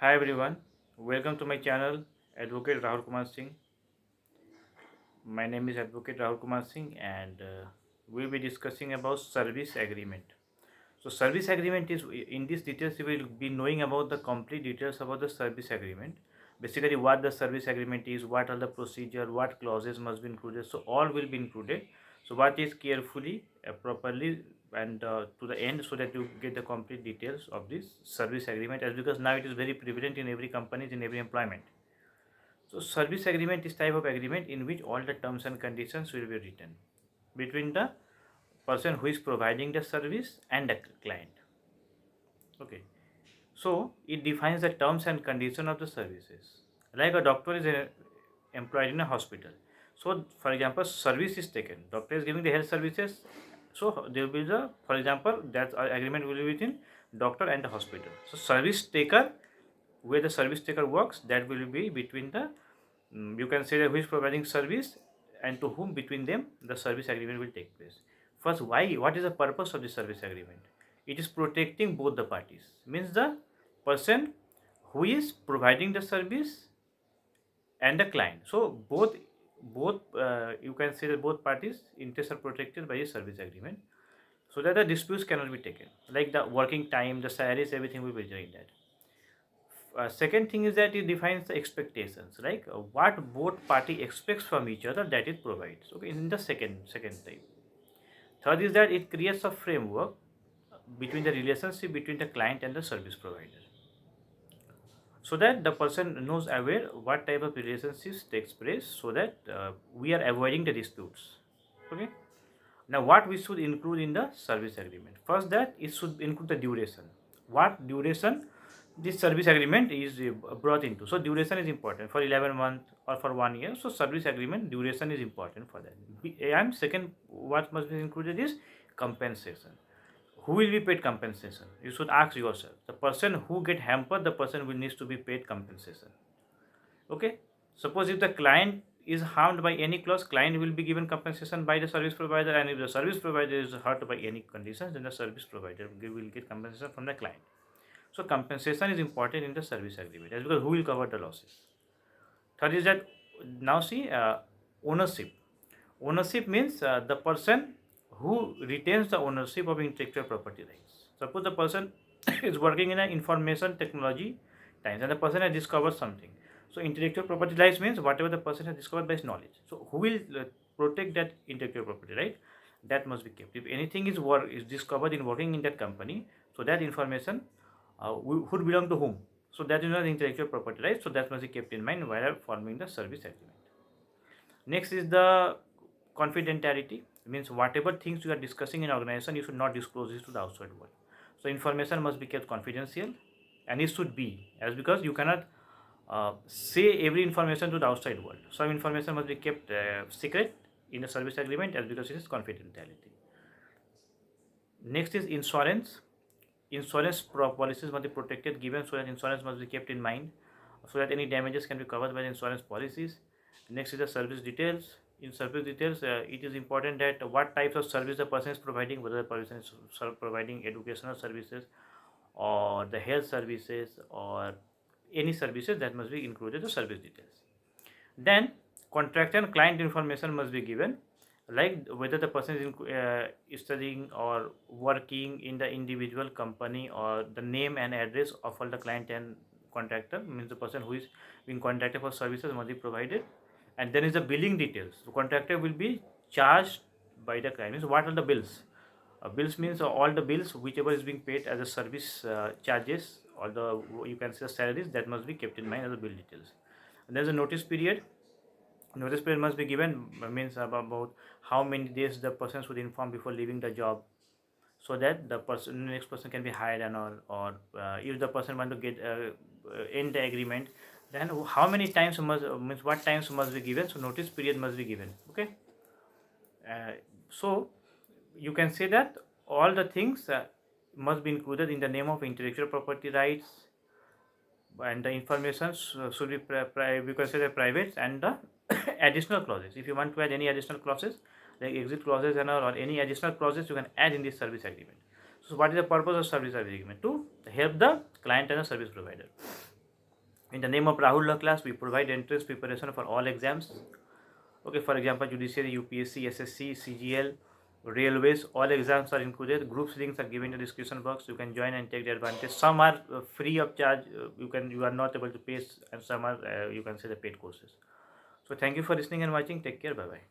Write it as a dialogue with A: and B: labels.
A: Hi everyone, welcome to my channel Advocate Rahul Kumar Singh. My name is Advocate Rahul Kumar Singh and we'll be discussing about service agreement. So service agreement is in these details you will be knowing about the complete details about the service agreement. Basically what the service agreement is, what are the procedure, what clauses must be included. So all will be included. So what is carefully, properly and to the end so that you get the complete details of this service agreement as because now it is very prevalent in every company, in every employment. So service agreement is type of agreement in which all the terms and conditions will be written between the person who is providing the service and the client. Okay. So it defines the terms and condition of the services. Like a doctor is employed in a hospital. So for example, service is taken. Doctor is giving the health services. So there will be the, for example, that agreement will be between doctor and the hospital. So service taker, where the service taker works, that will be between the you can say that who is providing service and to whom between them the service agreement will take place. First, why? What is the purpose of the service agreement? It is protecting both the parties. Means the person who is providing the service and the client. So both you can say that both parties interests are protected by a service agreement, so that the disputes cannot be taken. Like the working time, the salaries, everything will be there in that. Second thing is that it defines the expectations, like what both party expects from each other, that it provides. Okay, in the second type. Third is that it creates a framework between the relationship between the client and the service provider, so that the person knows aware what type of relationships takes place, so that we are avoiding the disputes. Okay. Now what we should include in the service agreement? First, that it should include the duration. What duration this service agreement is brought into. So duration is important for 11 months or for 1 year. So service agreement duration is important for that. And second, what must be included is compensation. Who will be paid compensation? You should ask yourself. The person who get hampered, the person will needs to be paid compensation. Okay. Suppose if the client is harmed by any clause, client will be given compensation by the service provider, and if the service provider is hurt by any conditions, then the service provider will get compensation from the client. So compensation is important in the service agreement, as because who will cover the losses. Third is that now see ownership. Ownership means the person who retains the ownership of intellectual property rights. Suppose the person is working in an information technology times and the person has discovered something. So intellectual property rights means whatever the person has discovered by his knowledge. So who will protect that intellectual property right? That must be kept. If anything is discovered in working in that company, so that information would belong to whom? So that is not intellectual property right? So that must be kept in mind while forming the service agreement. Next is the confidentiality. It means whatever things you are discussing in organization, you should not disclose this to the outside world. So information must be kept confidential, and it should be, as because you cannot say every information to the outside world. Some information must be kept secret in the service agreement, as because it is confidentiality. Next is insurance. Insurance policies must be protected, given, so that insurance must be kept in mind, so that any damages can be covered by the insurance policies. Next is the service details. In service details, it is important that what types of service the person is providing, whether the person is providing educational services or the health services or any services, that must be included the service details. Then contract and client information must be given, like whether the person is studying or working in the individual company, or the name and address of all the client and contractor, means the person who is being contracted for services must be provided. And then is the billing details. The contractor will be charged by the client. Means what are the bills? Bills means all the bills whichever is being paid as a service charges, or the you can say salaries, that must be kept in mind as the bill details. And there is a notice period. Notice period must be given, means about how many days the person should inform before leaving the job, so that the person next person can be hired and all. Or if the person want to get end the agreement, then how many times must means what times must be given. So notice period must be given. Okay. So you can say that all the things must be included in the name of intellectual property rights, and the information should be we can say the private, and the additional clauses. If you want to add any additional clauses like exit clauses and all, or any additional clauses, you can add in this service agreement. So what is the purpose of service agreement? To help the client and the service provider. In the name of Rahul Law Class, we provide entrance preparation for all exams. Okay, for example, Judiciary, UPSC, SSC, CGL, Railways, all exams are included. Groups links are given in the description box. You can join and take the advantage. Some are free of charge. You are not able to pay, and some are you can say the paid courses. So thank you for listening and watching. Take care. Bye bye.